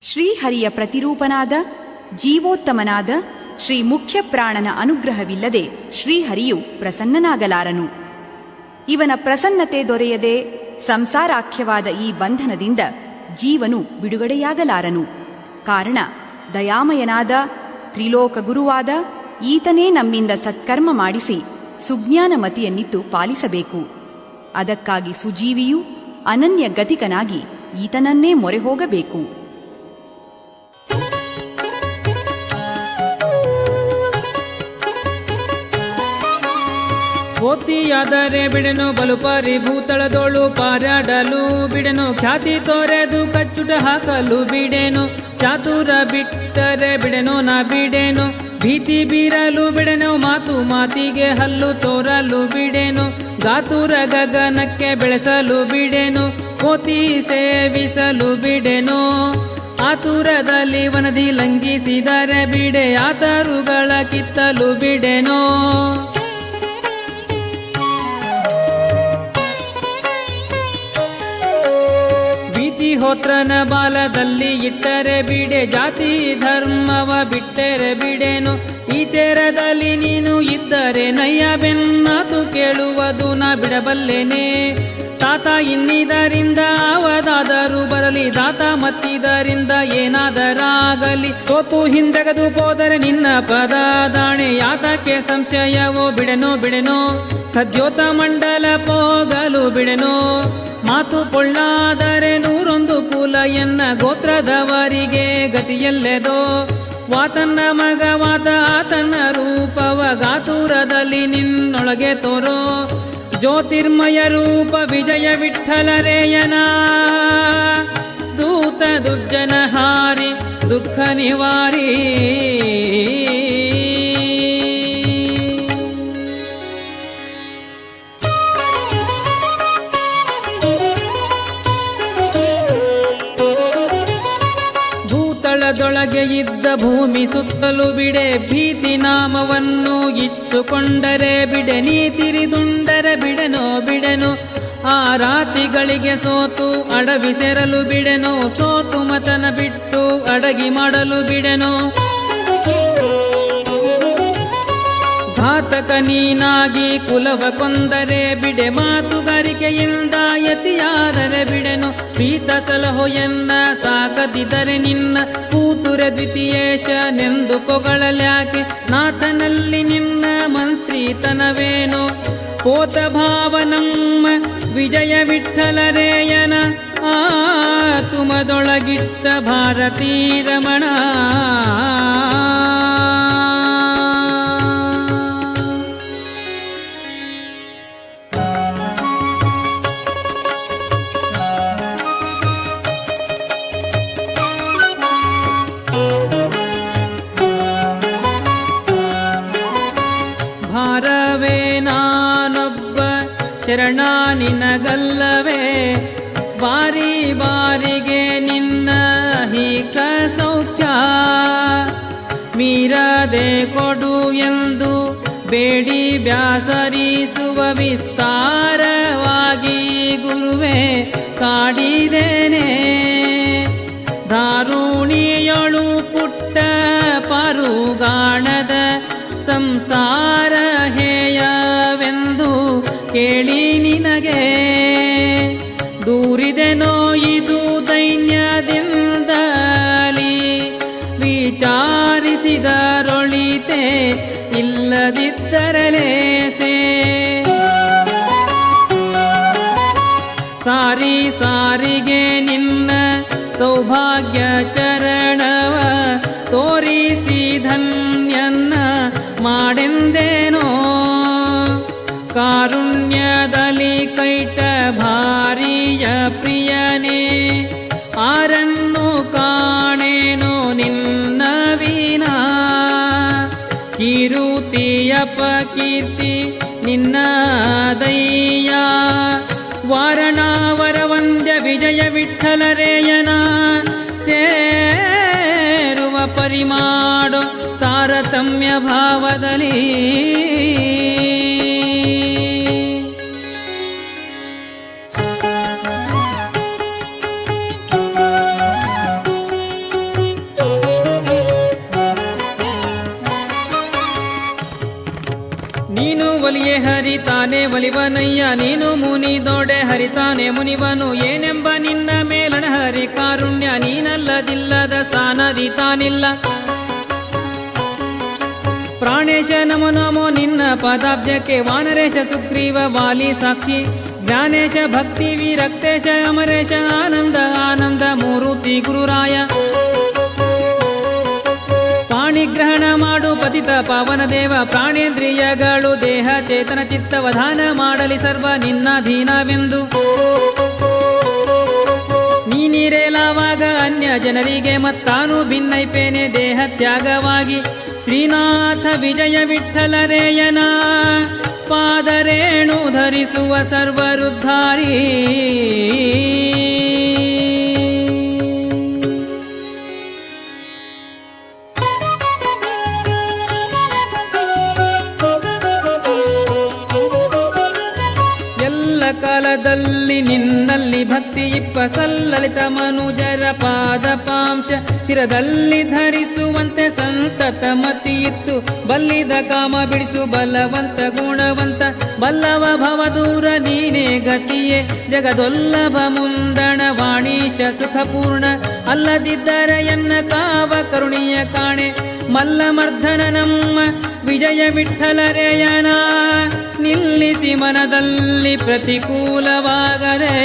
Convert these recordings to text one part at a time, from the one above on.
ಶ್ರೀಹರಿಯ ಪ್ರತಿರೂಪನಾದ ಜೀವೋತ್ತಮನಾದ ಶ್ರೀ ಮುಖ್ಯ ಪ್ರಾಣನ ಅನುಗ್ರಹವಿಲ್ಲದೆ ಶ್ರೀಹರಿಯು ಪ್ರಸನ್ನನಾಗಲಾರನು. ಇವನ ಪ್ರಸನ್ನತೆ ದೊರೆಯದೆ ಸಂಸಾರಾಖ್ಯವಾದ ಈ ಬಂಧನದಿಂದ ಜೀವನು ಬಿಡುಗಡೆಯಾಗಲಾರನು. ಕಾರಣ ದಯಾಮಯನಾದ ತ್ರಿಲೋಕ ಗುರುವಾದ ಈತನೇ ನಮ್ಮಿಂದ ಸತ್ಕರ್ಮ ಮಾಡಿಸಿ ಸುಜ್ಞಾನಮತಿಯನ್ನಿತ್ತು ಪಾಲಿಸಬೇಕು. ಅದಕ್ಕಾಗಿ ಸುಜೀವಿಯು ಅನನ್ಯ ಗತಿಕನಾಗಿ ಈತನನ್ನೇ ಮೊರೆ ಹೋಗಬೇಕು. ಕೋತಿಯಾದರೆ ಬಿಡೆನು ಬಲು ಪರಿಭೂತಳದೋಳು ಪಾರಾಡಲು ಬಿಡೆನು, ಖ್ಯಾತಿ ತೋರೆದು ಕಚ್ಚುಟ ಹಾಕಲು ಬಿಡೆನು, ಚಾತುರ ಬಿಟ್ಟರೆ ಬಿಡೆನು ನಾ ಬಿಡೆನು, ಭೀತಿ ಬೀರಲು ಬಿಡೆನು ಮಾತು ಮಾತಿಗೆ ಹಲ್ಲು ತೋರಲು ಬಿಡೆನು, ಗಾತುರ ಗಗನಕ್ಕೆ ಬೆಳೆಸಲು ಬಿಡೆನು, ಕೋತಿ ಸೇವಿಸಲು ಬಿಡೆನು, ಆತುರದಲ್ಲಿ ವನದಿ ಲಂಘಿಸಿದರೆ ಬಿಡೆ ಆತರುಗಳ ಕಿತ್ತಲು ಬಿಡೆನು. ಹೋತ್ರನ ಬಾಲದಲ್ಲಿ ಇಟ್ಟರೆ ಬಿಡೆ, ಜಾತಿ ಧರ್ಮವ ಬಿಟ್ಟರೆ ಬಿಡೆನು, ಈ ತೆರದಲ್ಲಿ ನೀನು ಇದ್ದರೆ ನಯ್ಯ ಬೆನ್ನಾತು ಕೇಳುವುದು ನಾ ಬಿಡಬಲ್ಲೆನೆ. ತಾತ ಇನ್ನಿದರಿಂದ ಅವದಾದರೂ ಬರಲಿ, ದಾತ ಮತ್ತಿದರಿಂದ ಏನಾದರಾಗಲಿ, ಸೋತು ಹಿಂದೆಗೆದು ಹೋದರೆ ನಿನ್ನ ಪದ ದಾಣೆ, ಯಾತಕ್ಕೆ ಸಂಶಯವೋ ಬಿಡೆನೋ ಬಿಡೆನೋ, ಕದ್ಯೋತ ಮಂಡಲ ಹೋಗಲು ಬಿಡೆನೋ, ಮಾತು ಪೊಳ್ಳಾದರೆ 101 ಕುಲ ಎನ್ನ ಗೋತ್ರದವರಿಗೆ ಗತಿಯಲ್ಲೆದೋ, ವಾತನ್ನ ಮಗವಾದ ಆತನ ರೂಪವ ಗಾತುರದಲ್ಲಿ ನಿನ್ನೊಳಗೆ ತೋರೋ, ಜ್ಯೋತಿರ್ಮಯ ರೂಪ ವಿಜಯ ವಿಠ್ಠಲರೇಯನ, ದೂತ ದುರ್ಜನ ಹಾರಿ ದುಃಖ ನಿವಾರಿ. ದೊಳಗೆ ಇದ್ದ ಭೂಮಿ ಸುತ್ತಲೂ ಬಿಡೆ, ಭೀತಿ ನಾಮವನ್ನು ಇಟ್ಟುಕೊಂಡರೆ ಬಿಡೆ, ನೀ ತಿರಿದುಂಡರೆ ಬಿಡೆನೋ ಬಿಡೆನು, ಆ ರಾತಿಗಳಿಗೆ ಸೋತು ಅಡವಿ ಸೇರಲು ಬಿಡೆನೋ, ಸೋತು ಮತನ ಬಿಟ್ಟು ಅಡಗಿ ಮಾಡಲು ಬಿಡೆನೋ, ಘಾತಕ ನೀನಾಗಿ ಕುಲವ ಕೊಂದರೆ ಬಿಡೆ, ಮಾತುಗಾರಿಕೆಯಿಂದ ಯತಿಯಾದರೆ ಬಿಡೆನು, ಪ್ರೀತ ಸಲಹೋ ಎನ್ನ ಸಾಕದಿದ್ದರೆ ನಿನ್ನ ಕೂತುರೆ ದ್ವಿತೀಯೇಶನೆಂದು ಪೊಗಳಲ್ಯಾಕೆ, ನಾಥನಲ್ಲಿ ನಿನ್ನ ಮಂತ್ರಿತನವೇನೋ, ಕೋತ ಭಾವನಮ್ಮ ವಿಜಯ ವಿಠ್ಠಲರೇಯನ, ಆ ತುಮದೊಳಗಿಟ್ಟ ಭಾರತೀ ರಮಣ. ಭಾರವೇ ನಾನೊಬ್ಬ ಶರಣ ನಿನಗಲ್ಲವೇ, ಬಾರಿ ಬಾರಿಗೆ ನಿನ್ನ ಹೀಕ ಸೌಖ್ಯ, ಮೀರದೆ ಕೊಡು ಎಂದು ಬೇಡಿ ಬ್ಯಾಸರಿಸುವ ವಿಸ್ತಾರವಾಗಿ ಗುರುವೇ ಕಾಡಿದೇನೆ, ದಾರುಣಿಯೊಳು ಪುಟ್ಟ ಪರುಗಾಣದ ಸಂಸಾರ ಹೇಯವೆಂದು ಕೇಳಿ ನಿನಗೆ, ದೂರಿದೆನೋ ಇದು ದೈನ್ಯದಿಂದಲಿ, ವಿಚಾರಿಸಿದರೊಳಿತೆ ಇಲ್ಲದಿದ್ದರಲೇಸೆ, ಸಾರಿ ಸಾರಿಗೆ ನಿನ್ನ ಸೌಭಾಗ್ಯ ಚರಣವ ತೋರಿಸಿ ಧನ್ಯನ್ನ ಮಾಡೆಂದೇನೋ, ಕಾರುಣ್ಯದಲ್ಲಿ ಕೈಟ ಭಾರಿಯ ಪ್ರಿಯನೇ, ಆರನ್ನು ಕಾಣೇನೋ ನಿನ್ನ ವಿನಾ, ಕೀರುತಿಯ ಪಕೀರ್ತಿ ನಿನ್ನ ದಯ್ಯ, ವಾರಣಾವರ ವಂದ್ಯ ವಿಜಯ ವಿಠ್ಠಲರೇಯನ, ಸೇರುವ ಪರಿಮಾಡೋ ತಾರತಮ್ಯ ಭಾವದಲ್ಲಿ. ಒಳಗೆ ಹರಿತಾನೆ ಒಲಿವನಯ್ಯ ನೀನು ಮುನಿದೊಡೆ ಹರಿತಾನೆ ಮುನಿವನು ಏನೆಂಬ ನಿನ್ನ ಮೇಲಣ ಹರಿ ಕಾರುಣ್ಯ ನೀನಲ್ಲದಿಲ್ಲದ ಸ್ಥಾನದಿ ತಾನಿಲ್ಲ ಪ್ರಾಣೇಶ ನಮೋ ನಮೋ ನಿನ್ನ ಪದಾಬ್ಜಕ್ಕೆ ವಾನರೇಶ ಸುಗ್ರೀವ ವಾಲಿ ಸಾಕ್ಷಿ ಜ್ಞಾನೇಶ ಭಕ್ತಿ ವಿರಕ್ತೇಶ ಅಮರೇಶ ಆನಂದ ಆನಂದ ಮೂರುತಿ ಗುರುರಾಯ ಪಾಣಿಗ್ರಹಣ ಮಾಡು ಪತಿತ ಪಾವನ ದೇವ ಪ್ರಾಣೇಂದ್ರಿಯಗಳು ದೇಹ ಚೇತನ ಚಿತ್ತವಧಾನ ಮಾಡಲಿ ಸರ್ವ ನಿನ್ನಧೀನವೆಂದು ನೀನಿರೇಲಾವಾಗ ಅನ್ಯ ಜನರಿಗೆ ಮತ್ತಾನು ಭಿನ್ನೈಪೇನೆ ದೇಹ ತ್ಯಾಗವಾಗಿ ಶ್ರೀನಾಥ ವಿಜಯ ವಿಠ್ಠಲರೇಯನ ಪಾದರೇಣು ಧರಿಸುವ ಸರ್ವರುದ್ಧಾರಿ ಎಲ್ಲ ಕಾಲದಲ್ಲಿ ನಿನ್ನಲ್ಲಿ ಭಕ್ತಿ ಇಪ್ಪ ಸಲ್ಲಲಿತ ಮನುಜರ ಪಾದ ಪಾಂಶ ಶಿರದಲ್ಲಿ ಧರಿಸುವಂತೆ ಸಂತತ ಮತಿ ಇತ್ತು ಬಲ್ಲಿದ ಕಾಮ ಬಿಡಿಸು ಬಲವಂತ ಗುಣವಂತ ಬಲ್ಲವ ಭವ ದೂರ ನೀನೇ ಗತಿಯೇ ಜಗದೊಲ್ಲಭ ಮುಂದಣ ವಾಣೀಶ ಸುಖಪೂರ್ಣ ಅಲ್ಲದಿದ್ದರೆ ಎನ್ನ ಕಾವ ಕರುಣಿಯ ಕಾಣೆ ಮಲ್ಲಮರ್ಧನ ನಮ್ಮ ವಿಜಯ ವಿಠ್ಠಲರೇಯನ ನಿಲ್ಲಿಸಿ ಮನದಲ್ಲಿ ಪ್ರತಿಕೂಲವಾಗದೆ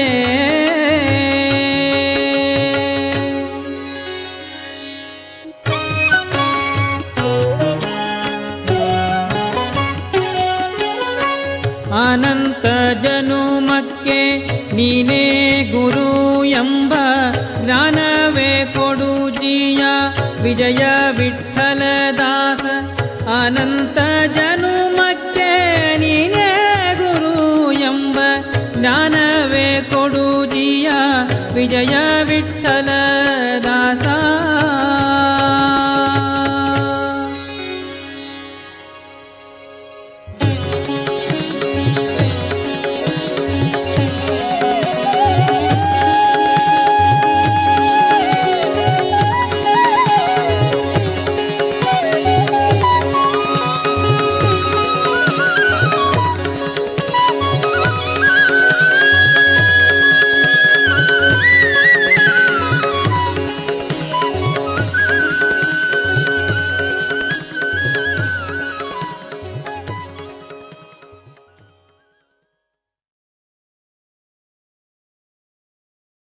ಅನಂತ ಜನುಮಕ್ಕೆ ನೀನೇ ಗುರು ಎಂಬ ಜ್ಞಾನವೇ ಕೊಡು ಜೀಯ ವಿಜಯ ವಿಠ್ಠಲ ದಾಸ ಅನಂತ ಜನುಮಕ್ಕೆ ನೀನೇ ಗುರು ಎಂಬ ಜ್ಞಾನವೇ ಕೊಡು ಜೀಯ ವಿಜಯ ವಿಠ್ಠಲ ದಾಸ